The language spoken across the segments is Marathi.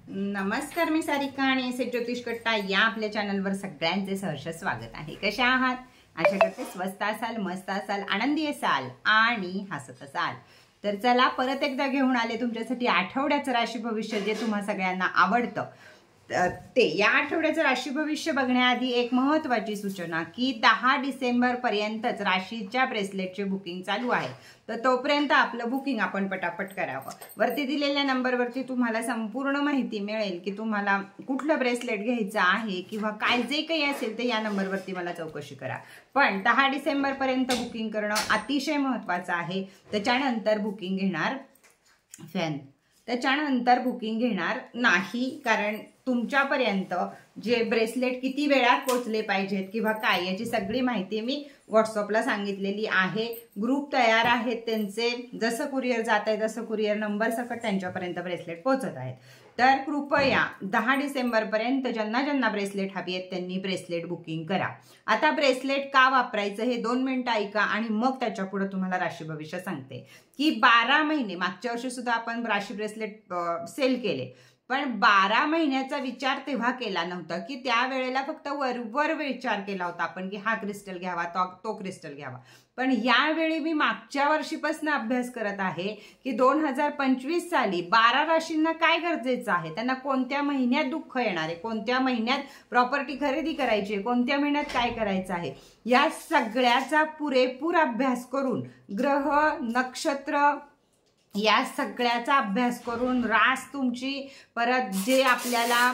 नमस्कार, मी सारिका आणि एस ज्योतिष कट्टा या आपल्या चॅनलवर सगळ्यांचे सहर्ष स्वागत आहे। कशा आहात? आशा करते स्वस्त असाल, मस्त असाल, आनंदी असाल आणि हसत असाल। तर चला परत एकदा घेऊन आले तुमच्यासाठी आठवड्याचं राशी भविष्य, जे तुम्हा सगळ्यांना आवडतं ते। या आठवड्याचं राशी भविष्य बघण्याआधी एक महत्त्वाची सूचना की 10 डिसेंबर पर्यंतच राशीच्या ब्रेसलेटचे बुकिंग चालू आहे, तर तोपर्यंत आपलं बुकिंग आपण पटापट करावं। वरती दिलेल्या नंबरवरती तुम्हाला संपूर्ण माहिती मिळेल की तुम्हाला कुठलं ब्रेसलेट घ्यायचं आहे किंवा काय जे काही असेल ते या नंबरवरती मला चौकशी करा। पण 10 डिसेंबर पर्यंत बुकिंग करणं अतिशय महत्त्वाचं आहे। त्याच्यानंतर बुकिंग घेणार नाही, कारण तुमच्यापर्यंत जे ब्रेसलेट किती वेळात पोहोचले पाहिजेत किंवा काय याची सगळी माहिती मी व्हॉट्सअपला सांगितलेली आहे। ग्रुप तयार आहेत त्यांचे, जसं कुरिअर जात आहे तसं कुरिअर नंबर सकट त्यांच्यापर्यंत ब्रेसलेट पोहोचत आहेत। तर कृपया 10 डिसेंबर पर्यंत ज्यांना ब्रेसलेट हवी आहेत त्यांनी ब्रेसलेट बुकिंग करा। आता ब्रेसलेट का वापरायचं हे 2 मिनिटं ऐका आणि मग त्याच्या पुढे तुम्हाला राशी भविष्य सांगते की 12 महिने, मागच्या वर्षी सुद्धा आपण राशी ब्रेसलेट सेल केले, पण 12 महिन्याचा विचार तेव्हा केला नव्हता की त्यावेळेला फक्त वरवर विचार केला होता आपण की हा क्रिस्टल घ्यावा, तो क्रिस्टल घ्यावा। पण यावेळी मी मागच्या वर्षीपासून अभ्यास करत आहे की 2025 साली 12 राशींना काय गरजेचं आहे, त्यांना कोणत्या महिन्यात दुःख येणार आहे, कोणत्या महिन्यात प्रॉपर्टी खरेदी करायची आहे, कोणत्या महिन्यात काय करायचं आहे, या सगळ्याचा पुरेपूर अभ्यास करून, ग्रह नक्षत्र या सगळ्याचा अभ्यास करून, रास तुमची, परत जे आपल्याला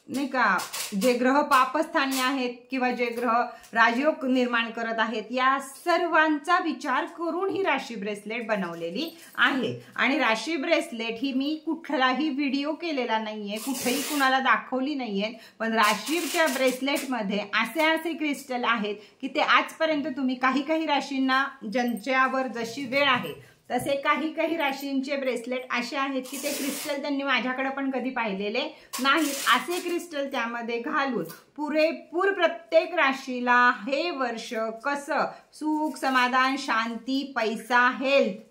नाही का जे ग्रह पापस्थानी आहेत किंवा जे ग्रह राजयोग निर्माण करत आहेत, या सर्वांचा विचार करून ही राशी ब्रेसलेट बनवलेली आहे। आणि राशी ब्रेसलेट ही मी कुठलाही व्हिडिओ केलेला नाहीये, कुठेही कुणाला दाखवली नाहीये, पण राशीच्या ब्रेसलेटमध्ये असे क्रिस्टल आहेत की ते आजपर्यंत तुम्ही काही राशींना ज्यांच्यावर जशी वेळ आहे तसे काही राशींचे ब्रेसलेट असे आहेत की ते क्रिस्टल त्यांनी माझ्याकडे पण कधी पाहिलेले नाहीत। असे क्रिस्टल त्यामध्ये घालून पुरेपूर प्रत्येक राशीला हे वर्ष कसं सुख, समाधान, शांती, पैसा, हेल्थ,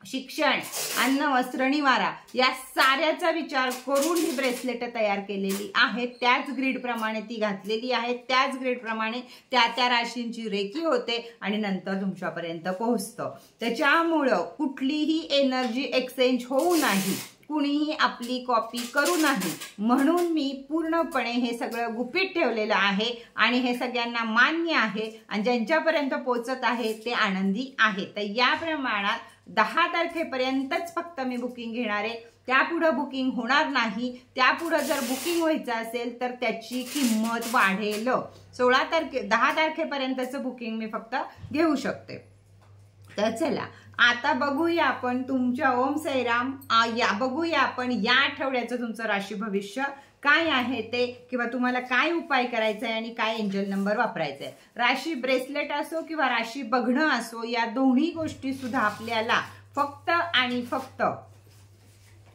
शिक्षण, अन्न, वस्त्र, निवारा या साऱ्याचा विचार करून ही ब्रेसलेट तयार केलेली आहेत। त्याच ग्रीड प्रमाणे ती घातलेली आहे, त्याच ग्रीड प्रमाणे त्या राशींची रेखी होते आणि नंतर तुमच्यापर्यंत पोहोचतं। त्याच्यामुळं कुठलीही एनर्जी एक्सचेंज होऊ नाही, कुणीही आपली कॉपी करू नाही, म्हणून मी पूर्णपणे हे सगळं गुपित ठेवलेलं आहे आणि हे सगळ्यांना मान्य आहे आणि ज्यांच्यापर्यंत पोहोचत आहे ते आनंदी आहे। तर या प्रमाणात 10 तारखेपर्यंतच फक्त मी बुकिंग घेणार आहे, त्यापुढे बुकिंग होणार नाही। त्यापुढे जर बुकिंग व्हायचं असेल तर त्याची किंमत वाढेल। 10 तारखेपर्यंतचं बुकिंग मी फक्त घेऊ शकते। तर चला आता बघूया आपण तुमच्या ओम साईराम बघूया आपण या आठवड्याचं तुमचं राशी भविष्य काय आहे ते, किंवा तुम्हाला काय उपाय करायचा आहे आणि काय एंजल नंबर वापरायचा आहे। राशी ब्रेसलेट असो किंवा राशी बघणं असो, या दोन्ही गोष्टी सुद्धा आपल्याला फक्त आणि फक्त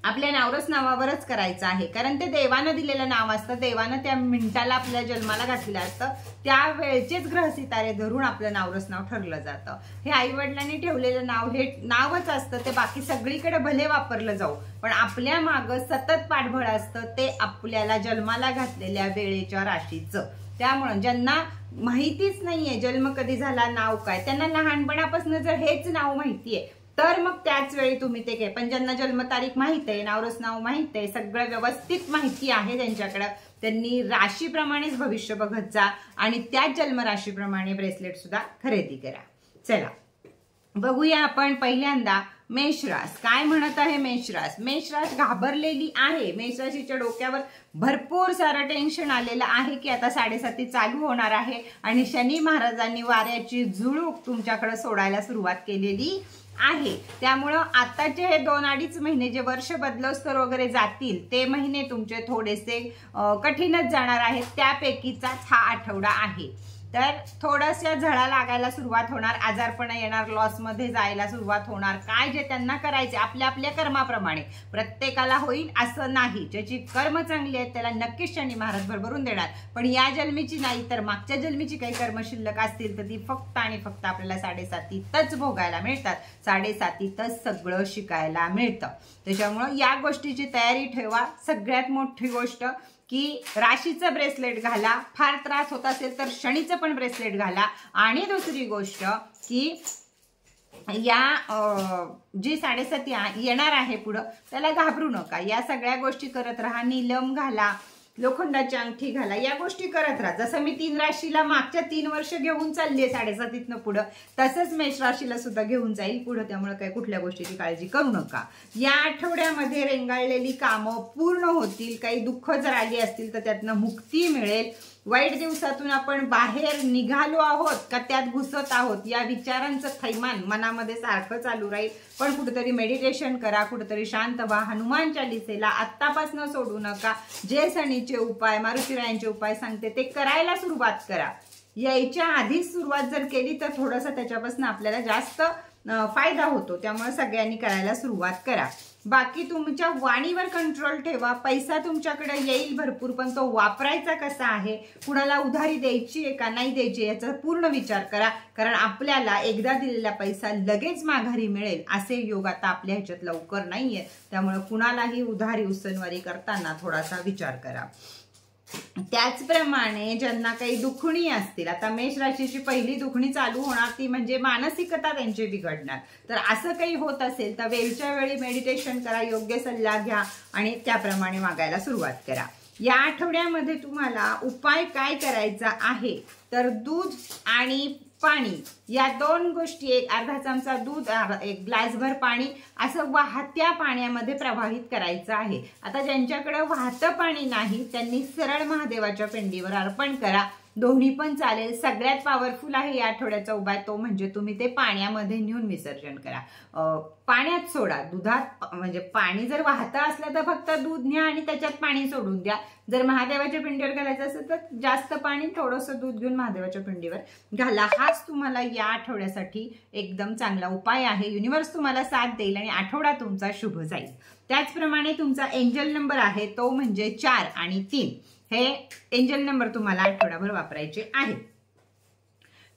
आपल्या नावरस नावावरच करायचं आहे, कारण ते देवानं दिलेलं नाव असतं, देवानं त्या मिनिटाला आपल्या जन्माला घातलेलं असतं, त्यावेळेचेच ग्रह सितारे धरून आपलं नावरस नाव ठरलं जातं। हे आई वडिलांनी ठेवलेलं नाव हे नावच असतं, ते बाकी सगळीकडे भले वापरलं जाऊ, पण आपल्या मागं सतत पाठबळ असतं ते आपल्याला जन्माला घातलेल्या वेळेच्या राशीचं। त्यामुळे ज्यांना माहितीच नाहीये जन्म कधी झाला, नाव काय, त्यांना लहानपणापासून जर हेच नाव माहितीये तर मग त्याच वेळी तुम्ही ते घ्या। पण ज्यांना जन्मतारीख माहित आहे, नावरस नाव माहित आहे, सगळं व्यवस्थित माहिती आहे त्यांच्याकडे, त्यांनी राशीप्रमाणेच भविष्य बघत जा आणि त्याच जन्मराशीप्रमाणे ब्रेसलेट सुद्धा खरेदी करा। चला बघूया आपण पहिल्यांदा मेषरास काय म्हणत आहे। मेषरास घाबरलेली आहे। मेषराशीच्या डोक्यावर भरपूर सारं टेन्शन आलेलं आहे की आता 7:30 चालू होणार आहे आणि शनी महाराजांनी वाऱ्याची झुळूक तुमच्याकडे सोडायला सुरुवात केलेली आहे। त्यामुळं आताचे हे 2-2.5 महिने जे वर्ष बदलोस्तर वगैरे जातील ते महिने तुमचे थोडेसे कठीणच जाणार आहेत, त्यापैकीचाच हा आठवडा आहे। तर थोड्याशा झळा लागायला सुरुवात होणार, आजारपणा येणार, लॉसमध्ये जायला सुरुवात होणार. काय जे त्यांना करायचे आपल्या आपल्या कर्माप्रमाणे प्रत्येकाला होईल असं नाही. ज्याची कर्म चांगली आहेत त्याला नक्कीच शनी महाराज भरभरून देणार, पण या जन्मीची नाही तर मागच्या जन्मीची काही कर्म शिल्लक असतील तर ती फक्त आणि फक्त आपल्याला 7.5 भोगायला मिळतात. 7.5 सगळं शिकायला मिळतं. त्याच्यामुळं या गोष्टीची तयारी ठेवा. सगळ्यात मोठी गोष्ट की राशीचं ब्रेसलेट घाला, फार त्रास होत असेल तर शनीचं पण ब्रेसलेट घाला. आणि दुसरी गोष्ट की या जी 7.5 येणार आहे पुढं त्याला घाबरू नका. या सगळ्या गोष्टी करत राहा. नीलम घाला, लोखंडाची अंगठी घाला, या गोष्टी करत राहा. जसं मी 3 राशीला मागच्या 3 वर्ष घेऊन चालली 7.5 पुढं, तसंच मेष राशीला सुद्धा घेऊन जाईल पुढं. त्यामुळे काही कुठल्या गोष्टीची काळजी करू नका. या आठवड्यामध्ये रेंगाळलेली कामं पूर्ण होतील. काही दुःख जर आली असतील तर त्यातनं मुक्ती मिळेल. वाईट दिवसातून आपण बाहेर निघालो आहोत का त्यात घुसत आहोत या विचारांचं थैमान मनामध्ये सारखं चालू राहील. पण कुठेतरी मेडिटेशन करा, कुठेतरी शांत व्हा. हनुमान चालीसेला आत्तापासून सोडू नका. जे शनीचे उपाय, मारुतीरायांचे उपाय सांगते ते करायला सुरुवात करा. यायच्या आधीच सुरुवात जर केली तर थोडंसं त्याच्यापासून आपल्याला जास्त फायदा होतो. त्यामुळे सगळ्यांनी करायला सुरुवात करा. बाकी तुमच्या वाणीवर कंट्रोल ठेवा. पैसा तुमच्याकडे येईल भरपूर, पण तो वापरायचा कसा आहे, कुणाला उधारी द्यायची आहे का नाही द्यायची याचा पूर्ण विचार करा. कारण आपल्याला एकदा दिलेला पैसा लगेच माघारी मिळेल असे योग आता आपल्या ह्याच्यात लवकर नाहीये. त्यामुळे कुणालाही उधारी उसनवारी करताना थोडासा विचार करा. त्याचप्रमाणे ज्यांना काही दुखणी असतील, आता मेष राशीची पहिली दुखणी चालू होणार ती म्हणजे मानसिकता त्यांची बिघडणार. तर असं काही होत असेल तर वेळच्या वेळी मेडिटेशन करा, योग्य सल्ला घ्या आणि त्याप्रमाणे वागायला सुरुवात करा. या आठवड्यामध्ये तुम्हाला उपाय काय करायचा आहे तर दूध आणि पाणी या 2 गोष्टी, एक अर्धा चमचा दूध, एक ग्लासभर पाणी असं वाहत्या पाण्यामध्ये प्रवाहित करायचं आहे. आता ज्यांच्याकडे वाहतं पाणी नाही त्यांनी सरळ महादेवाच्या पिंडीवर अर्पण करा. दोन्ही पण चालेल. सगळ्यात पॉवरफुल आहे या आठवड्याचा उपाय तो म्हणजे तुम्ही ते पाण्यामध्ये नेऊन विसर्जन करा. पाण्यात सोडा. दुधात म्हणजे पाणी जर वाहतं असलं तर फक्त दूध न्या आणि त्याच्यात पाणी सोडून द्या. जर महादेवाच्या पिंडीवर घालायचं असेल तर जास्त पाणी थोडंसं दूध घेऊन महादेवाच्या पिंडीवर घाला. हाच तुम्हाला या आठवड्यासाठी एकदम चांगला उपाय आहे. युनिव्हर्स तुम्हाला साथ देईल आणि आठवडा तुमचा शुभ जाईल. त्याचप्रमाणे तुमचा एंजल नंबर आहे तो म्हणजे 4 आणि 3. हे एंजल नंबर तुम्हाला आठवडाभर वापरायचे आहे.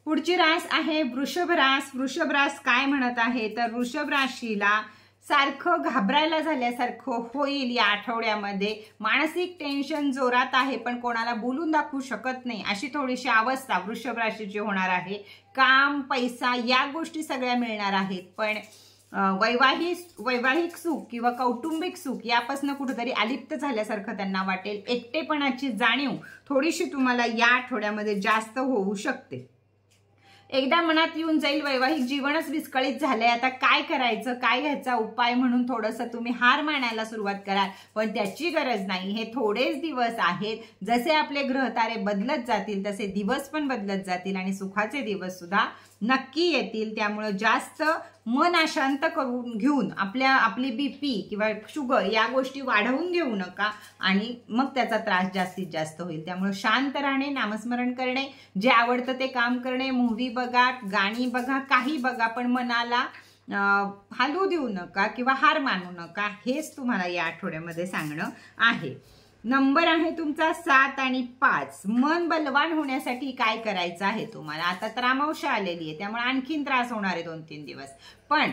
पुढची रास आहे वृषभ रास. वृषभ रास काय म्हणत आहे तर वृषभ राशीला सारखं घाबरायला झाल्यासारखं होईल या आठवड्यामध्ये. मानसिक टेन्शन जोरात आहे पण कोणाला बोलून दाखवू शकत नाही अशी थोडीशी अवस्था वृषभ राशीची होणार आहे. काम, पैसा या गोष्टी सगळ्या मिळणार आहेत, पण वैवाहिक सुख किंवा कौटुंबिक सुख यापासून कुठेतरी अलिप्त झाल्यासारखं त्यांना वाटेल. एकटेपणाची जाणीव थोडीशी तुम्हाला या आठवड्यामध्ये जास्त होऊ शकते. एकदा मनात येऊन जाईल वैवाहिक जीवनच विस्कळीत झालंय, आता काय करायचं, काय घ्यायचा उपाय म्हणून थोडंसं तुम्ही हार मानायला सुरुवात कराल. पण त्याची गरज नाही. हे थोडेच दिवस आहेत. जसे आपले ग्रहतारे बदलत जातील तसे दिवस पण बदलत जातील आणि सुखाचे दिवस सुद्धा नक्की येतील. त्यामुळे जास्त मन अशांत करून घेऊन आपली बीपी किंवा शुगर या गोष्टी वाढवून घेऊ नका आणि मग त्याचा त्रास जास्तीत जास्त होईल. त्यामुळे शांत राहणे, नामस्मरण करणे, जे आवडतं ते काम करणे, मूव्ही बघा, गाणी बघा, काही बघा, पण मनाला हलवू देऊ नका किंवा हार मानू नका. हेच तुम्हाला या आठवड्यामध्ये सांगणं आहे. नंबर आहे तुमचा 7 आणि 5. मन बलवान होण्यासाठी काय करायचं आहे तुम्हाला. आता तर अमावस्या आलेली आहे त्यामुळे आणखीन त्रास होणार आहे 2-3 दिवस, पण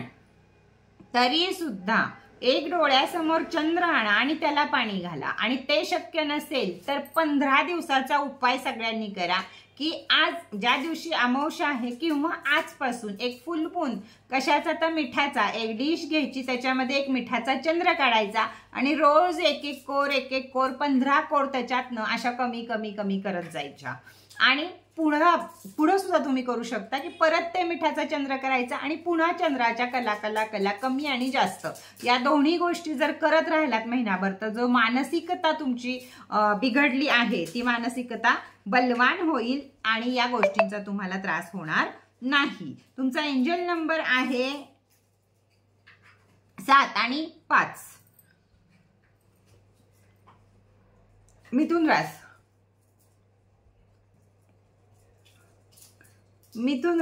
तरी सुद्धा एक डोळ्यासमोर चंद्र आणा आणि त्याला पाणी घाला. आणि ते शक्य नसेल तर 15 दिवसाचा उपाय सगळ्यांनी करा की आज ज्या दिवशी अमावस्या आहे किंवा आजपासून एक फुलपून कशाचा तर मिठाचा एक डिश घ्यायची, त्याच्यामध्ये एक मिठाचा चंद्र काढायचा आणि रोज एक एक कोर 15 कोर त्याच्यातनं अशा कमी करत जायच्या. आणि पुढं सुद्धा तुम्ही करू शकता की परत ते मिठाचा चंद्र करायचा आणि पुन्हा चंद्राच्या कला कमी आणि जास्त या दोन्ही गोष्टी जर करत राहिलात महिनाभर तर जो मानसिकता तुमची बिघडली आहे ती मानसिकता बलवान होईल आणि या गोष्टींचा तुम्हाला त्रास होणार नाही. तुमचा एंजल नंबर आहे 7 आणि 5. मिथुन रास. मिथुन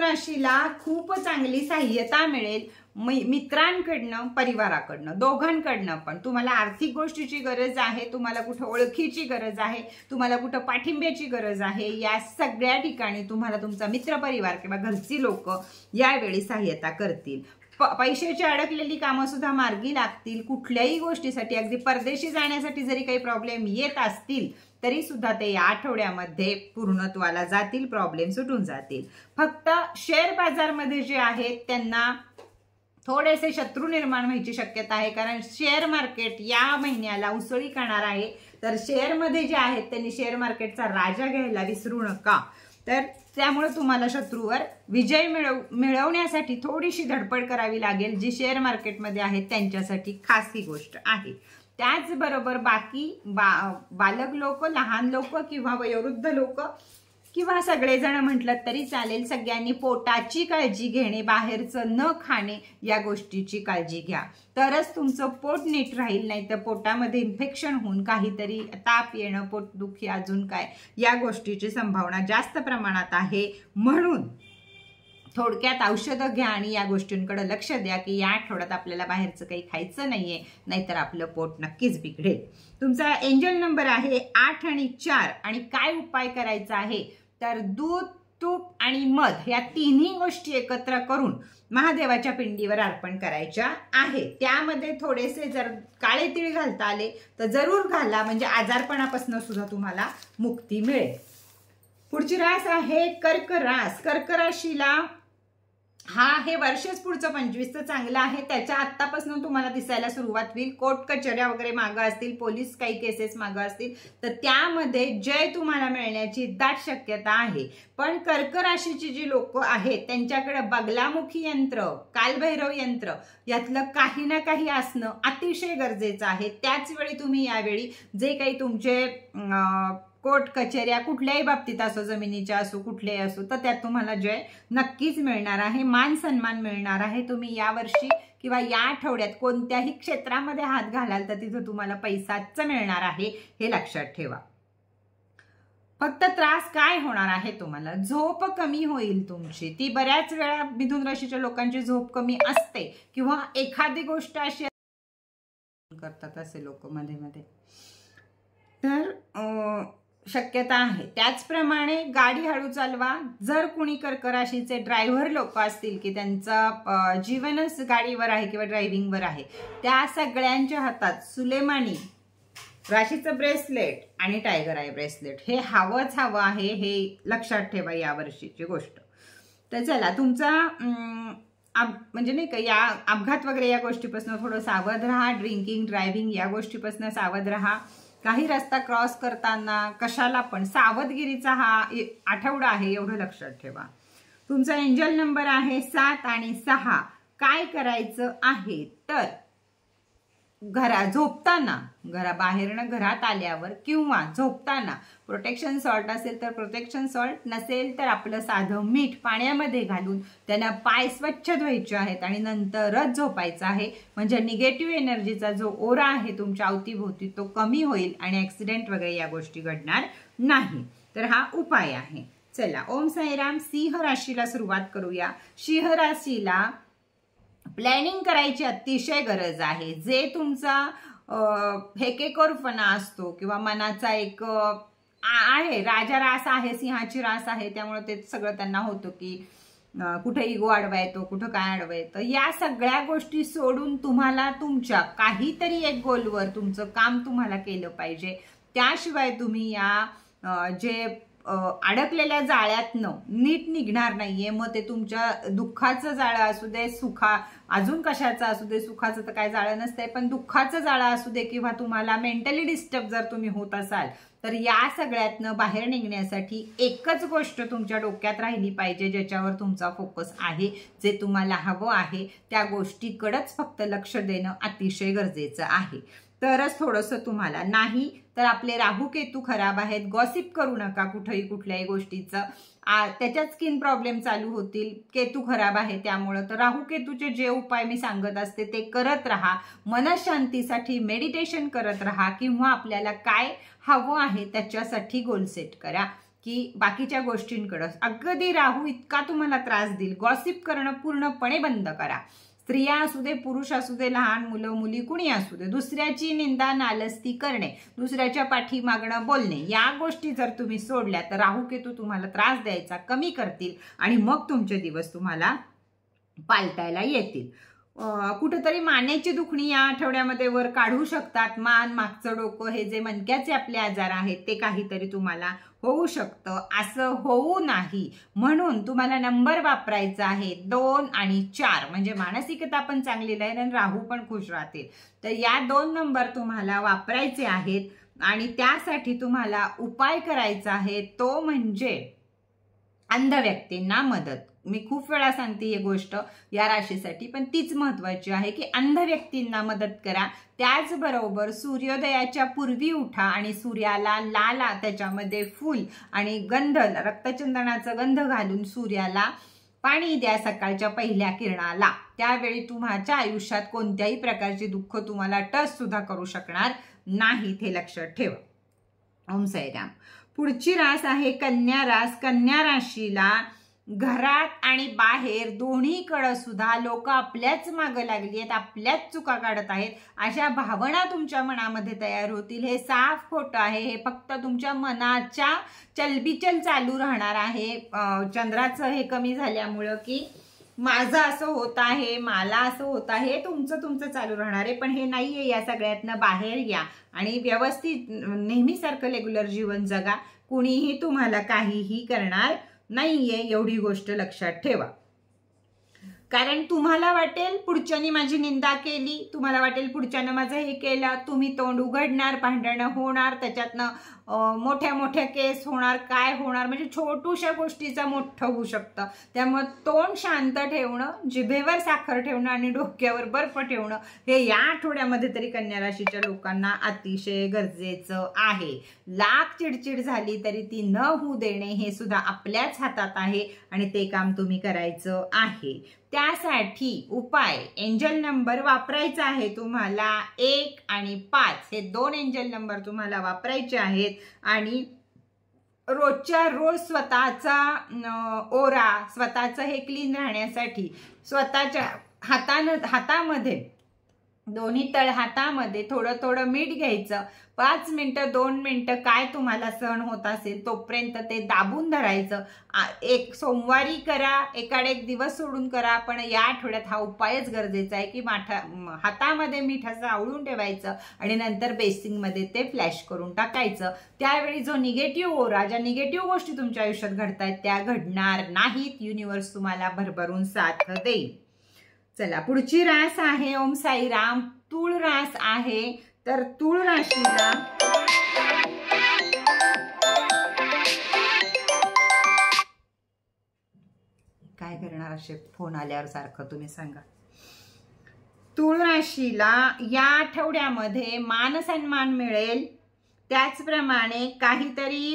राशीला खूप चांगली सहाय्यता मिळेल मित्रांकडनं, परिवाराकडनं, दोघांकडनं पण. तुम्हाला आर्थिक गोष्टीची गरज आहे, तुम्हाला कुठं ओळखीची गरज आहे, तुम्हाला कुठं पाठिंब्याची गरज आहे, या सगळ्या ठिकाणी तुम्हाला तुमचा मित्रपरिवार किंवा घरची लोक यावेळी सहाय्यता करतील. पैशाची अडकलेली कामं सुद्धा मार्गी लागतील. कुठल्याही गोष्टीसाठी, अगदी परदेशी जाण्यासाठी जरी काही प्रॉब्लेम येत असतील तरी सुद्धा ते या आठवड्यामध्ये पूर्णत्वाला जातील, प्रॉब्लेम सुटून जातील. फक्त शेअर बाजारमध्ये जे आहेत त्यांना थोडेसे शत्रू निर्माण व्हायची शक्यता आहे, कारण शेअर मार्केट या महिन्याला उसळी करणार आहे. तर शेअरमध्ये जे आहेत त्यांनी शेअर मार्केटचा राजा घ्यायला विसरू नका. तर त्यामुळे तुम्हाला शत्रूवर विजय मिळवण्यासाठी थोडीशी धडपड करावी लागेल, जी शेअर मार्केटमध्ये आहेत त्यांच्यासाठी खास ही गोष्ट आहे. त्याचबरोबर बाकी बालक लोक, लहान लोक किंवा वयोवृद्ध लोक किंवा सगळेजण म्हटलं तरी चालेल, सगळ्यांनी पोटाची काळजी घेणे, बाहेरचं न खाणे या गोष्टीची काळजी घ्या. तरच तुमचं पोट नीट राहील. नाही तर पोटामध्ये इन्फेक्शन होऊन काहीतरी ताप येणं, पोटदुखी, अजून काय या गोष्टीची संभावना जास्त प्रमाणात आहे. म्हणून थोडक्यात औषधं घ्या आणि या गोष्टींकडे लक्ष द्या की या आठवड्यात आपल्याला बाहेरचं काही खायचं नाहीये, नाहीतर आपलं पोट नक्कीच बिघडेल. तुमचा एंजल नंबर आहे 8 आणि 4. आणि काय उपाय करायचा आहे तर दूध, तूप आणि मध या तिन्ही गोष्टी एकत्र करून महादेवाच्या पिंडीवर अर्पण करायच्या आहे. त्यामध्ये थोडेसे जर काळे तीळ घालता आले तर जरूर घाला, म्हणजे आजारपणापासून सुद्धा तुम्हाला मुक्ती मिळेल. पुढची रास आहे कर्क रास. कर्क राशीला हे वर्षच पुढचं 25 चांगलं आहे. त्याच्या आत्तापासून तुम्हाला दिसायला सुरुवात होईल. कोर्ट कचऱ्या वगैरे मागं असतील, पोलीस काही केसेस मागं असतील तर त्यामध्ये जय तुम्हाला मिळण्याची दाट शक्यता आहे. पण कर्क राशीची जी लोक आहेत त्यांच्याकडे बगलामुखी यंत्र, कालभैरव यंत्र यातलं काही ना काही असणं अतिशय गरजेचं आहे. त्याच वेळी तुम्ही यावेळी जे काही तुमचे कोर्ट कचेऱ्या कुठल्याही बाबतीत असो, जमिनीच्या असो, कुठल्याही असो, तर त्यात तुम्हाला जय नक्कीच मिळणार आहे, मान सन्मान मिळणार आहे. तुम्ही यावर्षी किंवा या आठवड्यात कोणत्याही क्षेत्रामध्ये हात घालाल तर तिथं तुम्हाला पैसाच मिळणार आहे, हे लक्षात ठेवा. फक्त त्रास काय होणार आहे तुम्हाला, झोप कमी होईल तुमची. ती बऱ्याच वेळा मिथुन राशीच्या लोकांची झोप कमी असते किंवा एखादी गोष्ट अशी करतात असे लोक मध्ये मध्ये, तर शक्यता आहे. त्याचप्रमाणे गाडी हळू चालवा. जर कुणी कर्क राशीचे ड्रायव्हर लोक असतील की त्यांचा जीवनच गाडीवर आहे किंवा ड्रायव्हिंगवर आहे, त्या सगळ्यांच्या हातात सुलेमानी राशीचं ब्रेसलेट आणि टायगर आय ब्रेसलेट हे हवंच हवं आहे, हे लक्षात ठेवा यावर्षीची गोष्ट. तर चला, तुमचा म्हणजे नाही का या अपघात वगैरे या गोष्टीपासून थोडं सावध राहा. ड्रिंकिंग, ड्रायव्हिंग या गोष्टीपासून सावध राहा. काही रस्ता क्रॉस करताना कशाला पण सावधगिरीचा हा आठवडा आहे, एवढं लक्षात ठेवा. तुमचा एंजल नंबर आहे 7 आणि 6. काय करायचं आहे तर झोपताना, घराबाहेरनं घरात आल्यावर किंवा झोपताना प्रोटेक्शन सॉल्ट असेल तर प्रोटेक्शन सॉल्ट, नसेल तर आपलं साधं मीठ पाण्यामध्ये घालून त्यांना पाय स्वच्छ धुवायचे आहेत आणि नंतरच झोपायचं आहे. म्हणजे निगेटिव्ह एनर्जीचा जो ओरा आहे तुमच्या अवतीभोवती तो कमी होईल आणि ऍक्सिडेंट वगैरे या गोष्टी घडणार नाही. तर हा उपाय आहे. चला, ओम साईराम. सिंह राशीला सुरुवात करूया. सिंह राशीला प्लॅनिंग करायची अतिशय गरज आहे. जे तुमचा हेकेकोरपणा असतो किंवा मनाचा एक आहे, राजा रास आहे, सिंहाची रास आहे, त्यामुळे ते सगळं त्यांना होतं की कुठे इगो अडवा येतो, कुठं काय अडवा येतं. या सगळ्या गोष्टी सोडून तुम्हाला तुमच्या काहीतरी एक गोलवर तुमचं काम तुम्हाला केलं पाहिजे. त्याशिवाय तुम्ही या जे अडकलेल्या जाळ्यातनं नीट निघणार नाहीये. मग ते तुमच्या दुःखाचं जाळं असू दे, अजून कशाचं असू दे, सुखाचं तर काय जाळं नसतंय, पण दुःखाचं जाळं असू दे किंवा तुम्हाला मेंटली डिस्टर्ब जर तुम्ही होत असाल तर या सगळ्यातनं बाहेर निघण्यासाठी एकच गोष्ट तुमच्या डोक्यात राहिली पाहिजे, ज्याच्यावर तुमचा फोकस आहे, जे तुम्हाला हवं आहे त्या गोष्टीकडेच फक्त लक्ष देणं अतिशय गरजेचं आहे. तरच थोडंसं तुम्हाला, नाही तर आपले राहू केतू खराब आहेत, गॉसिप करू नका कुठल्याही गोष्टीचं, त्याच्यात स्किन प्रॉब्लेम चालू होतील. केतू खराब आहे त्यामुळं, तर राहू केतूचे जे उपाय मी सांगत असते ते करत राहा. मनशांतीसाठी मेडिटेशन करत राहा किंवा आपल्याला काय हवं आहे त्याच्यासाठी गोल सेट करा. की बाकीच्या गोष्टींकडे. अगदी राहू इतका तुम्हाला त्रास देईल. गॉसिप करणं पूर्णपणे बंद करा. स्त्रिया असू दे, पुरुष असू दे, लहान मुलं मुली कुणी असू दे, दुसऱ्याची निंदा नालस्ती करणे, दुसऱ्याच्या पाठी मागणं बोलणे, या गोष्टी जर तुम्ही सोडल्या तर राहू केतू तुम्हाला त्रास द्यायचा कमी करतील आणि मग तुमचे दिवस तुम्हाला पालटायला येतील. कुठेतरी मानेची दुखणी या आठवड्यामध्ये वर काढू शकतात. मान, मागचं डोकं, हे जे मणक्याचे आपले आजार आहेत ते काहीतरी तुम्हाला होऊ शकतं. असं होऊ नाही म्हणून तुम्हाला नंबर वापरायचा आहे 2 आणि 4, म्हणजे मानसिकता पण चांगली राहील आणि राहू पण खुश राहतील. तर या 2 नंबर तुम्हाला वापरायचे आहेत आणि त्यासाठी तुम्हाला उपाय करायचा आहे तो म्हणजे अंध व्यक्तींना मदत. मी खूप वेळा सांगते ही गोष्ट या राशीसाठी, पण तीच महत्वाची आहे की अंध व्यक्तींना मदत करा. त्याचबरोबर सूर्योदयाच्या पूर्वी उठा आणि सूर्याला लाल त्याच्यामध्ये फूल आणि गंध, रक्तचंदनाचा गंध घालून सूर्याला पाणी द्या सकाळच्या पहिल्या किरणाला. त्यावेळी तुमच्या आयुष्यात कोणत्याही प्रकारचे दुःख तुम्हाला टच सुद्धा करू शकणार नाहीत, हे लक्षात ठेवा. ओम साईराम. पुढची रास आहे कन्या रास. कन्या राशीला घरात आणि बाहेर दोन्हीकडे सुद्धा लोक आपल्याच मागे लागली आहेत, आपल्याच चुका काढत आहेत, अशा भावना तुमच्या मनामध्ये तयार होतील. हे साफ खोटं आहे. हे फक्त तुमच्या मनाच्या चलबिचल चालू राहणार आहे. चंद्राचं हे कमी झाल्यामुळं की माझं असं होत आहे, मला असं होत आहे, तुमचं चालू राहणार आहे. पण हे नाहीये. या सगळ्यातनं बाहेर या आणि व्यवस्थित नेहमीसारखं रेग्युलर जीवन जगा. कुणीही तुम्हाला काहीही करणार नाहीये, एवढी गोष्ट लक्षात ठेवा. कारण तुम्हाला वाटेल पुढच्यानी माझी निंदा केली, तुम्हाला वाटेल पुढच्यानं माझं हे केलं, तुम्ही तोंड उघडणार, भांडणं होणार, त्याच्यातनं मोठ्या मोठ्या केस होणार, काय होणार, म्हणजे छोटूशा गोष्टीचं मोठं होऊ शकतं. त्यामुळे तोंड शांत ठेवणं, जिभेवर साखर ठेवणं आणि डोक्यावर बर्फ ठेवणं हे या आठवड्यामध्ये तरी कन्या राशीच्या लोकांना अतिशय गरजेचं आहे. लाख चिडचिड झाली तरी ती न होऊ देणे हे सुद्धा आपल्याच हातात आहे आणि ते काम तुम्ही करायचं आहे. त्यासाठी उपाय, एंजल नंबर वापरायचा आहे तुम्हाला 1 आणि 5, हे 2 एंजल नंबर तुम्हाला वापरायचे आहेत आणि रोजच्या रोज स्वतःचा ओरा, स्वतःचं हे क्लीन राहण्यासाठी स्वतःच्या हातामध्ये दोन्ही तळ हातामध्ये थोडं थोडं मीठ घ्यायचं. 5 मिनिटं 2 मिनिटं काय तुम्हाला सहन होत असेल तोपर्यंत ते दाबून धरायचं. एक सोमवारी करा, एकाड एक दिवस सोडून करा, पण या आठवड्यात हा उपायच गरजेचा आहे की हातामध्ये मीठ असं आवळून ठेवायचं आणि नंतर बेसिंगमध्ये ते फ्लॅश करून टाकायचं. त्यावेळी जो निगेटिव्ह ओरा, ज्या निगेटिव्ह गोष्टी तुमच्या आयुष्यात घडतायत त्या घडणार नाहीत. युनिवर्स तुम्हाला भरभरून साथ देईल. चला, पुढची रास आहे ओम साईराम. तूळ रास आहे. तर तूळ राशीला काय करणार असे फोन आल्यावर सारखं तुम्ही सांगा. तूळ राशीला या आठवड्यामध्ये मान सन्मान मिळेल. त्याचप्रमाणे काहीतरी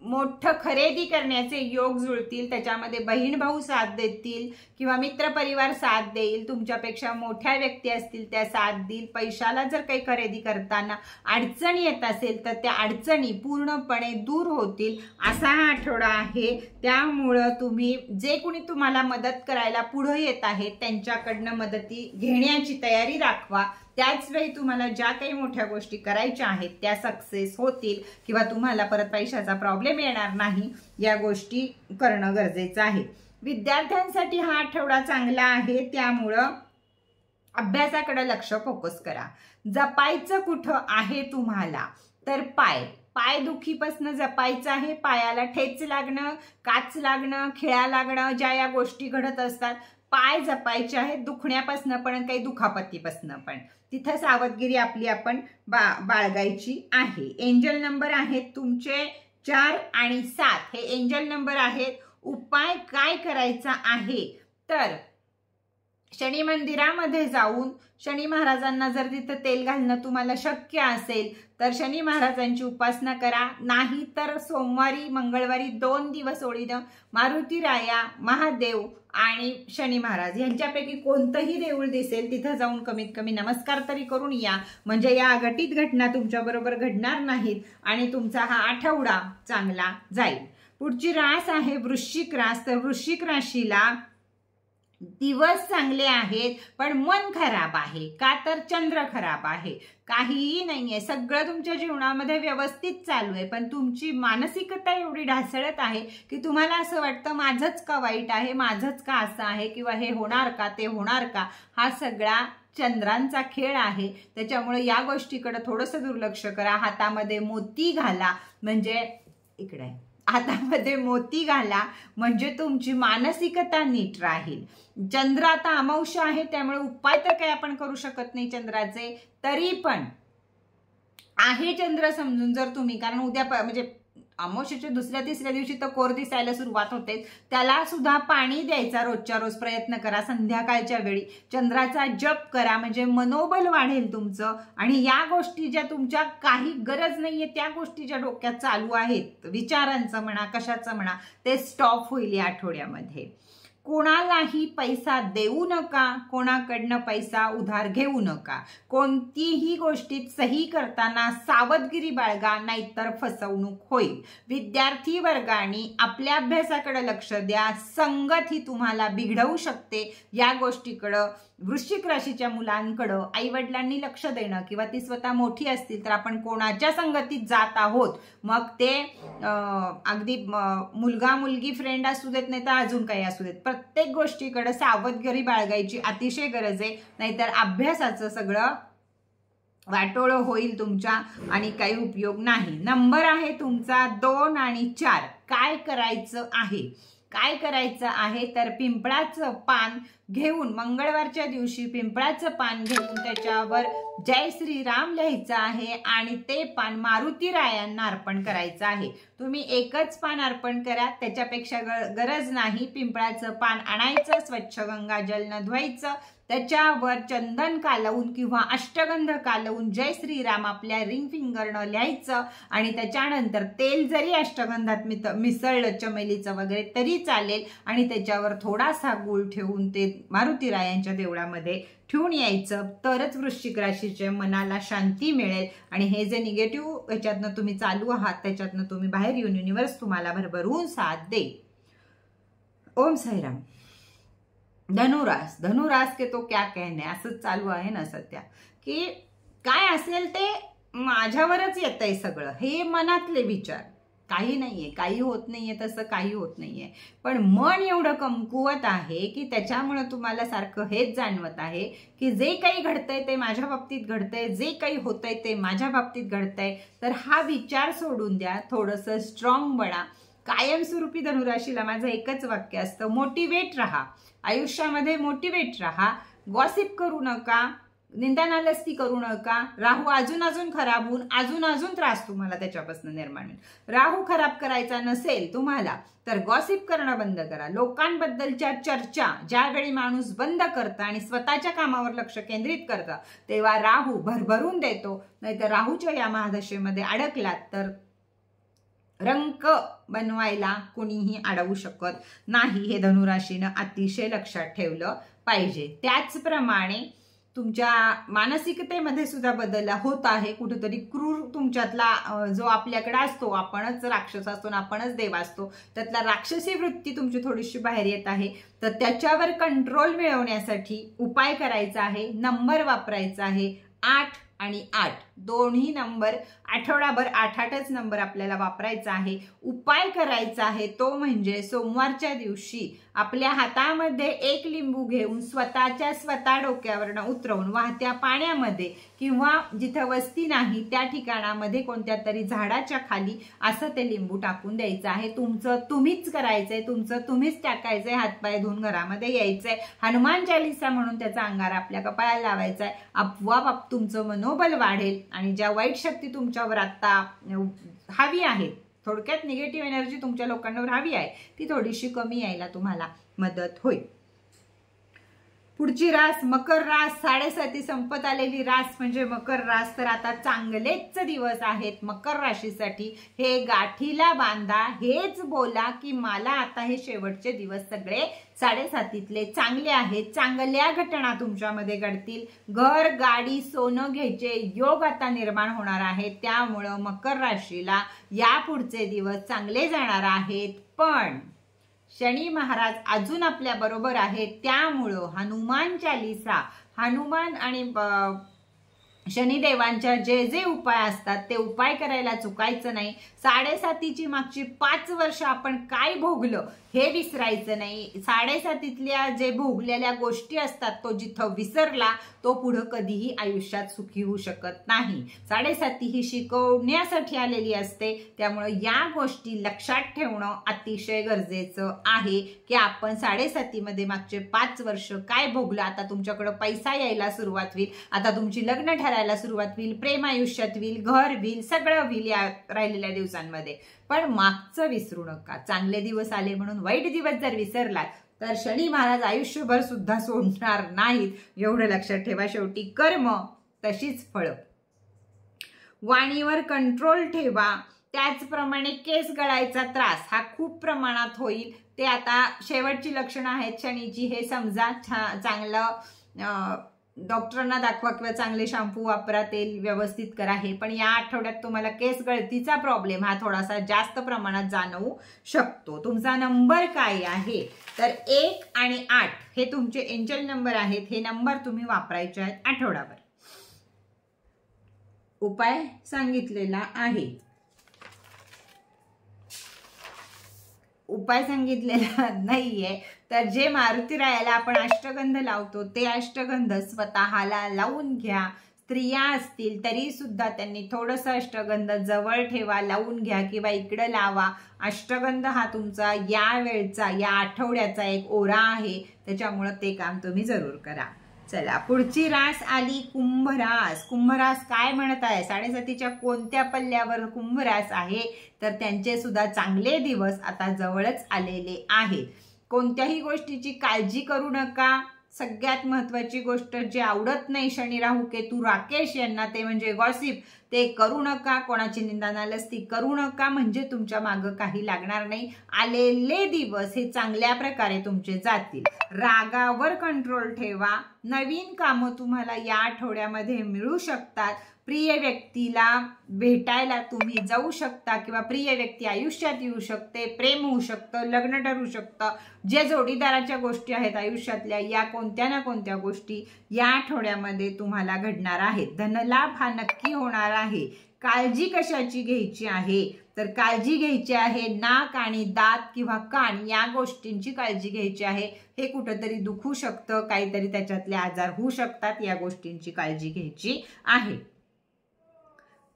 मोठं खरेदी करण्याचे योग जुळतील. त्याच्यामध्ये बहीण भाऊ साथ देतील किंवा मित्रपरिवार साथ देईल. तुमच्यापेक्षा मोठ्या व्यक्ती असतील त्या साथ देईल. पैशाला जर काही खरेदी करताना अडचणी येत असेल तर त्या अडचणी पूर्णपणे दूर होतील असा हा आठवडा आहे. त्यामुळं तुम्ही जे कोणी तुम्हाला मदत करायला पुढे येत आहेत त्यांच्याकडनं मदती घेण्याची तयारी दाखवा. त्याचवेळी तुम्हाला ज्या काही मोठ्या गोष्टी करायच्या आहेत त्या सक्सेस होतील किंवा तुम्हाला परत पैशाचा प्रॉब्लेम येणार नाही. या गोष्टी करणं गरजेचं आहे. विद्यार्थ्यांसाठी हा आठवडा चांगला आहे. त्यामुळं अभ्यासाकडे लक्ष फोकस करा. जपायचं कुठं आहे तुम्हाला तर पाय दुखीपासून जपायचं आहे. पायाला ठेच लागणं, काच लागणं, खिळा लागणं, ज्या या गोष्टी घडत असतात पाय जपायचे आहेत. दुखण्यापासून पण काही दुखापतीपासून पण तिथं सावधगिरी आपली आपण बाळगायची आहे. एंजल नंबर आहेत तुमचे 4 आणि 7 हे एंजल नंबर आहेत. उपाय काय करायचा आहे तर शनी मंदिरामध्ये जाऊन शनी महाराजांना जर तिथं तेल घालणं तुम्हाला शक्य असेल तर शनी महाराजांची उपासना करा. नाही तर सोमवारी मंगळवारी 2 दिवस ओळीनं मारुती राया, महादेव आणि शनी महाराज यांच्यापैकी कोणतंही देऊळ दिसेल तिथं जाऊन कमीत कमी नमस्कार तरी करून या. म्हणजे या अघटित घटना तुमच्याबरोबर घडणार नाहीत आणि तुमचा हा आठवडा चांगला जाईल. पुढची रास आहे वृश्चिक रास. तर वृश्चिक राशीला दिवस चांगले आहेत पण मन खराब आहे. का तर चंद्र खराब आहे. काहीही नाहीये, सगळं तुमच्या जीवनामध्ये व्यवस्थित चालू आहे पण तुमची मानसिकता एवढी ढासळत आहे की तुम्हाला असं वाटतं माझंच का वाईट आहे, माझंच का असं आहे, किंवा हे होणार का, ते होणार का. हा सगळा चंद्रांचा खेळ आहे. त्याच्यामुळे या गोष्टीकडे थोडंसं दुर्लक्ष करा. हातामध्ये मोती घाला, म्हणजे इकडे हातामध्ये मोती घाला म्हणजे तुमची मानसिकता नीट राहील. चंद्र आता अमावस्या आहे त्यामुळे उपाय तर काही आपण करू शकत नाही चंद्राचे, तरी पण आहे चंद्र समजून जर तुम्ही, कारण उद्या म्हणजे अमावस्येच्या दुसऱ्या तिसऱ्या दिवशी तर कोर दिसायला सुरुवात होते, त्याला सुद्धा पाणी द्यायचा रोजच्या रोज प्रयत्न करा. संध्याकाळच्या वेळी चंद्राचा जप करा म्हणजे मनोबल वाढेल तुमचं. आणि या गोष्टी ज्या तुमच्या काही गरज नाहीये त्या गोष्टी ज्या डोक्यात चालू आहेत, विचारांचं म्हणा कशाचं म्हणा, ते स्टॉप होईल या आठवड्यामध्ये. कोणालाही पैसा देऊ नका, कोणाकडनं पैसा उधार घेऊ नका. कोणतीही गोष्टीत सही करताना सावधगिरी बाळगा, नाहीतर फसवणूक होईल. विद्यार्थी वर्गाने आपल्या अभ्यासाकडे लक्ष द्या. संगत ही तुम्हाला बिघडवू शकते. या गोष्टीकडं वृश्चिक राशीच्या मुलांकडं आईवडिलांनी लक्ष देणं, किंवा ती स्वतः मोठी असतील तर आपण कोणाच्या संगतीत जात आहोत, मग ते अगदी मुलगा मुलगी फ्रेंड असू देत नाही तर अजून काही असू देत, प्रत्येक गोष्टीकडे सावधगिरी बाळगायची अतिशय गरज आहे. नाहीतर अभ्यासाचं सगळं वाटोळं होईल तुमच्या आणि काही उपयोग नाही. नंबर आहे तुमचा 2 आणि 4. काय करायचं आहे? काय करायचं आहे तर पिंपळाचं पान घेऊन, मंगळवारच्या दिवशी पिंपळाचं पान घेऊन त्याच्यावर जय श्रीराम लिहायचं आहे आणि ते पान मारुती रायांना अर्पण करायचं आहे. तुम्ही एकच पान अर्पण करा, त्याच्यापेक्षा गरज नाही. पिंपळाचं पान आणायचं, स्वच्छ गंगाजलनं धुवायचं, त्याच्यावर चंदन कालवून किंवा अष्टगंध कालवून जय श्रीराम आपल्या रिंग फिंगरनं लिहायचं आणि त्याच्यानंतर तेल जरी अष्टगंधात मिसळलं चमेलीचं वगैरे तरी चालेल आणि त्याच्यावर थोडासा गूळ ठेवून ते मारुती रायांच्या देवळामध्ये ठेवून यायचं. तरच वृश्चिक राशीच्या मनाला शांती मिळेल आणि हे जे निगेटिव्ह याच्यातनं तुम्ही चालू आहात त्याच्यातनं तुम्ही बाहेर येऊन युनिवर्स तुम्हाला भरभरून साथ देईल. ओम साईराम. धनुरास. धनुरास के तो क्या कहणे, असंच चालू आहे ना सध्या, की काय असेल ते माझ्यावरच येतंय सगळं. हे मनातले विचार, काही नाहीये, काही होत नाहीये, तसं काही होत नाहीये. पण मन एवढं कमकुवत आहे की त्याच्यामुळे तुम्हाला सारखं हेच जाणवत आहे की जे काही घडतंय ते माझ्या बाबतीत घडतंय, जे काही होतंय ते माझ्या बाबतीत घडतंय. तर हा विचार सोडून द्या, थोडंसं स्ट्रॉंग बना. कायमस्वरूपी धनुराशीला माझं एकच वाक्य असतं, मोटिवेट राहा. आयुष्यामध्ये मोटिवेट राहा. गॉसिप करू नका, निंदानालस्ती करू नका. राहू अजून खराब होऊन अजून त्रास तुम्हाला त्याच्यापासून निर्माण होईल. राहू खराब करायचा नसेल तुम्हाला तर गॉसिप करणं बंद करा. लोकांबद्दलच्या चर्चा ज्यावेळी माणूस बंद करतं आणि स्वतःच्या कामावर लक्ष केंद्रित करतं तेव्हा राहू भरभरून देतो. नाहीतर राहूच्या या महादशेमध्ये अडकलात तर रंक बनवायला कुणीही अडवू शकत नाही. हे धनुराशीनं अतिशय लक्षात ठेवलं पाहिजे. त्याचप्रमाणे तुमच्या मानसिकतेमध्ये सुद्धा बदल होत आहे. कुठेतरी क्रूर तुमच्यातला जो आपल्याकडे असतो, आपणच राक्षस असतो आपणच देव असतो, त्यातला राक्षसी वृत्ती तुमची थोडीशी बाहेर येत आहे. तर त्याच्यावर कंट्रोल मिळवण्यासाठी उपाय करायचा आहे. नंबर वापरायचा आहे 8 आणि 8. दोन्ही नंबर आठवडाभर 8-8च नंबर आपल्याला वापरायचा आहे. उपाय करायचा आहे तो म्हणजे सोमवारच्या दिवशी आपल्या हातामध्ये 1 लिंबू घेऊन स्वतः डोक्यावरनं उतरवून वाहत्या पाण्यामध्ये किंवा जिथं वस्ती नाही त्या ठिकाणामध्ये कोणत्या तरी झाडाच्या खाली असं ते लिंबू टाकून द्यायचं आहे. तुमचं तुम्हीच करायचंय, तुमचं तुम्हीच टाकायचंय. हातपाय धुवून घरामध्ये यायचंय. हनुमान चालीसा म्हणून त्याचा अंगारा आपल्या कपाळाला लावायचा आहे. आपोआप तुमचं मनोबल वाढेल आणि ज्या वाईट शक्ती तुमच्यावर आता हवी आहे, थोडक्यात निगेटिव्ह एनर्जी तुमच्या लोकांवर हवी आहे, ती थोडीशी कमी यायला तुम्हाला मदत होईल. पुढची रास मकर रास, 7.5 संपत आलेली रास म्हणजे मकर रास. तर आता चांगलेच दिवस आहेत मकर राशीसाठी. हे गाठीला बांधा, हेच बोला की मला आता हे शेवटचे दिवस सगळे 7.5तले चांगले आहेत. चांगल्या घटना तुमच्यामध्ये घडतील. घर, गाडी, सोनं घ्यायचे योग आता निर्माण होणार आहेत. त्यामुळं मकर राशीला या पुढचे दिवस चांगले जाणार आहेत. पण शनी महाराज अजून आपल्या बरोबर आहेत. त्यामुळं हनुमान चालीसा, हनुमान आणि शनिदेवांच्या जे जे उपाय असतात ते उपाय करायला चुकायचं नाही. 7.5ची मागची 5 वर्ष आपण काय भोगलं हे विसरायचं नाही. 7.5तल्या जे भोगलेल्या गोष्टी असतात तो जिथं विसरला तो पुढं कधीही आयुष्यात सुखी होऊ शकत नाही. 7.5 ही शिकवण्यासाठी आलेली असते. त्यामुळे या गोष्टी लक्षात ठेवणं अतिशय गरजेचं आहे की आपण 7.5मध्ये मागचे 5 वर्ष काय भोगलं. आता तुमच्याकडे पैसा यायला सुरुवात होईल, आता तुमची लग्न ठरायला सुरुवात होईल, प्रेम आयुष्यात होईल, घर होईल, सगळं होईल या राहिलेल्या दिवसांमध्ये. पण मागचं विसरू नका. चांगले दिवस आले म्हणून वाईट दिवस जर विसरलात तर शनी महाराज आयुष्यभर सुद्धा सोडणार नाहीत, एवढं लक्षात ठेवा. शेवटी कर्म तशीच फळं. वाणीवर कंट्रोल ठेवा. त्याचप्रमाणे केस गळायचा त्रास हा खूप प्रमाणात होईल. ते आता शेवटची लक्षणं आहेत शनीची हे समजा. चांगलं डॉक्टरांना दाखवा किंवा चांगले शॅम्पू वापरा, तेल व्यवस्थित करा. हे पण या आठवड्यात तुम्हाला केस गळतीचा प्रॉब्लेम हा थोडासा जास्त प्रमाणात जाणवू शकतो. तुमचा नंबर काय आहे तर 1 आणि 8 हे तुमचे एंजल नंबर आहेत. हे नंबर तुम्ही वापरायचे आहेत आठवड्याभर. उपाय सांगितलेला आहे. उपाय सांगितलेला नाहीये तर जे मारुतीरायाला आपण अष्टगंध लावतो ते अष्टगंध स्वतःला लावून घ्या. स्त्रिया असतील तरी सुद्धा त्यांनी थोडंसं अष्टगंध जवळ ठेवा, लावून घ्या किंवा इकडं लावा. अष्टगंध हा तुमचा या वेळचा या आठवड्याचा एक ओरा आहे. त्याच्यामुळं ते काम तुम्ही जरूर करा. चला पुढची रास आली कुंभरास. कुंभरास काय म्हणत आहे? 7.5च्या कोणत्या पल्ल्यावर कुंभरास आहे तर त्यांचे सुद्धा चांगले दिवस आता जवळच आलेले आहेत. कोणत्याही गोष्टीची काळजी करू नका. सगळ्यात महत्वाची गोष्ट जे आवडत नाही शनी राहू केतू राकेश यांना ते म्हणजे गॉसिप, ते करू नका. कोणाची निंदा नालस्ती करू नका म्हणजे तुमच्या मागं काही लागणार नाही. आलेले दिवस हे चांगल्या प्रकारे तुमचे जातील. रागावर कंट्रोल ठेवा. नवीन कामं तुम्हाला या आठवड्यामध्ये मिळू शकतात. प्रिय व्यक्तीला भेटायला तुम्ही जाऊ शकता किंवा प्रिय व्यक्ती आयुष्यात येऊ शकते. प्रेम होऊ शकतं, लग्न ठरू शकतं. जे जोडीदाराच्या गोष्टी आहेत आयुष्यातल्या या कोणत्या ना कोणत्या गोष्टी या आठवड्यामध्ये तुम्हाला घडणार आहेत. धनलाभ हा नक्की होणार आहे. काळजी कशाची घ्यायची आहे तर काळजी घ्यायची आहे नाक आणि दात किंवा कान या गोष्टींची काळजी घ्यायची आहे. हे कुठंतरी दुखू शकतं, काहीतरी त्याच्यातले आजार होऊ शकतात. या गोष्टींची काळजी घ्यायची आहे.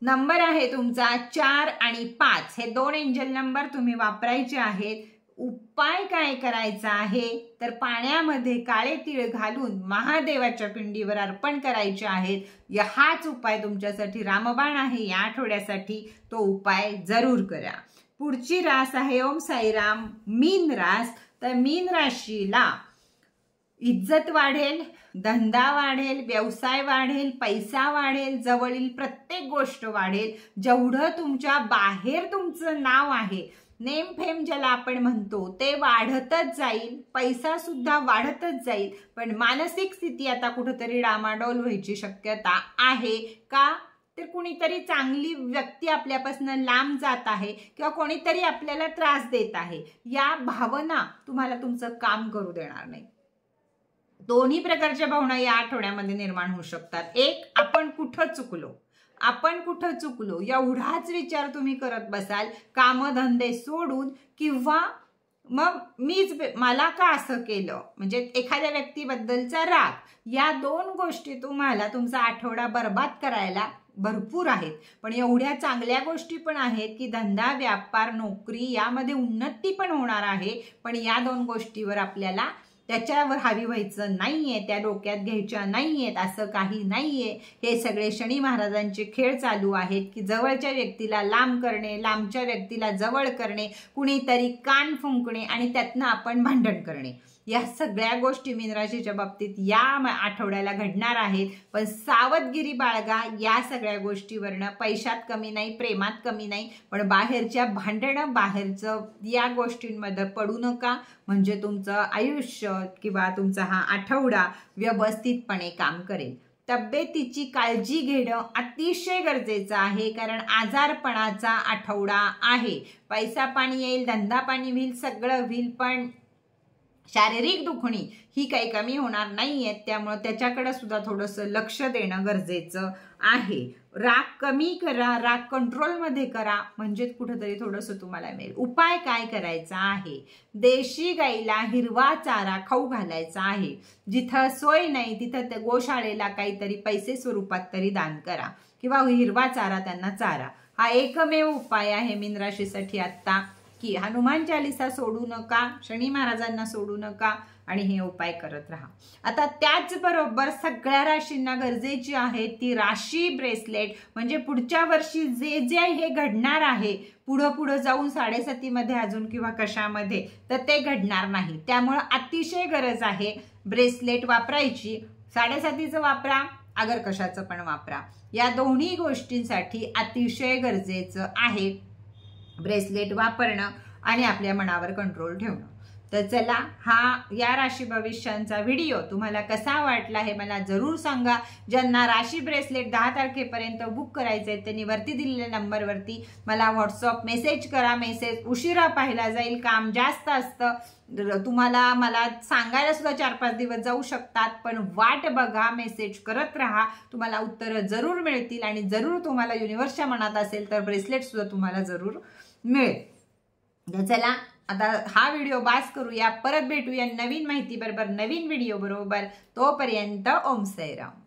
नंबर आहे तुमचा 4 आणि 5 हे 2 एंजल नंबर तुम्ही वापरायचे आहेत. उपाय काय करायचा आहे तर पाण्यामध्ये काळे तीळ घालून महादेवाच्या पिंडीवर अर्पण करायचे आहेत. हाच उपाय तुमच्यासाठी रामबाण आहे या आठवड्यासाठी. तो उपाय जरूर करा. पुढची रास आहे ओम साईराम मीन रास. तर मीन राशीला इज्जत वाढेल, धंदा वाढेल, व्यवसाय वाढेल, पैसा वाढेल, जवळील प्रत्येक गोष्ट वाढेल. जेवढं तुमच्या बाहेर तुमचं नाव आहे, नेम फेम ज्याला आपण म्हणतो, ते वाढतच जाईल. पैसा सुद्धा वाढतच जाईल. पण मानसिक स्थिती आता कुठेतरी डामाडोल व्हायची शक्यता आहे. का तर कुणीतरी चांगली व्यक्ती आपल्यापासून लांब जात आहे किंवा कोणीतरी आपल्याला त्रास देत आहे. या भावना तुम्हाला तुमचं काम करू देणार नाही. दोन्ही प्रकारच्या भावना या आठवड्यामध्ये निर्माण होऊ शकतात. एक, आपण कुठं चुकलो, आपण कुठं चुकलो एवढाच विचार तुम्ही करत बसाल कामधंदे सोडून, किंवा मग मला का असं केलं म्हणजे एखाद्या व्यक्तीबद्दलचा राग. या 2 गोष्टी तुम्हाला तुमचा आठवडा बर्बाद करायला भरपूर आहेत. पण एवढ्या चांगल्या गोष्टी पण आहेत की धंदा, व्यापार, नोकरी यामध्ये उन्नती पण होणार आहे. पण या 2 गोष्टीवर आपल्याला त्याच्यावर हावी व्हायचं नाहीये, त्या डोक्यात घ्यायच्या नाहीयेत, असं काही नाहीये. हे सगळे शनी महाराजांचे खेळ चालू आहेत की जवळच्या व्यक्तीला लांब करणे, लांबच्या व्यक्तीला जवळ करणे, कुणीतरी कान फुंकणे आणि त्यातनं आपण भांडण करणे. या सगळ्या गोष्टी मीन राशीच्या बाबतीत या आठवड्याला घडणार आहेत. पण सावधगिरी बाळगा या सगळ्या गोष्टीवरनं. पैशात कमी नाही, प्रेमात कमी नाही, पण बाहेरच्या भांडणं, बाहेरचं या गोष्टींमध्ये पडू नका. म्हणजे तुमचं आयुष्य किंवा तुमचा हा आठवडा व्यवस्थितपणे काम करेल. तब्येतीची काळजी घेणं अतिशय गरजेचं आहे, कारण आजारपणाचा आठवडा आहे. पैसा पाणी येईल, धंदा पाणी होईल, सगळं होईल, पण शारीरिक दुखणी ही काही कमी होणार नाहीये. त्यामुळे त्याच्याकडे सुद्धा थोडंसं लक्ष देणं गरजेचं आहे. राग कमी करा, राग कंट्रोलमध्ये करा, म्हणजे कुठेतरी थोडंसं तुम्हाला मिळेल. उपाय काय करायचा आहे? देशी गाईला हिरवा चारा खाऊ घालायचा आहे. जिथं सोय नाही तिथं त्या गोशाळेला काहीतरी पैसे स्वरूपात तरी दान करा किंवा हिरवा चारा त्यांना चारा. हा एकमेव उपाय आहे मीन राशीसाठी आत्ता, की हनुमान चालीसा सोडू नका, शनी महाराजांना सोडू नका आणि हे उपाय करत राहा. आता त्याचबरोबर सगळ्या राशींना गरजेची आहे ती राशी ब्रेसलेट. म्हणजे पुढच्या वर्षी जे जे हे घडणार आहे पुढं जाऊन 7.5 अजून किंवा कशामध्ये तर ते घडणार नाही. त्यामुळं अतिशय गरज आहे ब्रेसलेट वापरायची. 7.5चं वापरा, अगर कशाचं पण वापरा. या दोन्ही गोष्टींसाठी अतिशय गरजेचं आहे ब्रेसलेट वापरणं आणि आपल्या मनावर कंट्रोल ठेवणं. तर चला, हा या राशी भविष्यांचा व्हिडिओ तुम्हाला कसा वाटला हे मला जरूर सांगा. ज्यांना राशी ब्रेसलेट 10 तारखेपर्यंत बुक करायचे आहेत त्यांनी वरती दिलेल्या नंबरवरती मला व्हॉट्सअप मेसेज करा. मेसेज उशिरा पाहिला जाईल, काम जास्त असतं, तुम्हाला मला सांगायला सुद्धा 4-5 दिवस जाऊ शकतात, पण वाट बघा, मेसेज करत राहा, तुम्हाला उत्तरं जरूर मिळतील. आणि जरूर तुम्हाला युनिव्हर्सच्या मनात असेल तर ब्रेसलेट सुद्धा तुम्हाला जरूर मिळेल. चला, आता हा व्हिडिओ बास करूया. परत भेटूया नवीन माहिती बरोबर, नवीन व्हिडिओ बरोबर. तोपर्यंत ओम साईराम.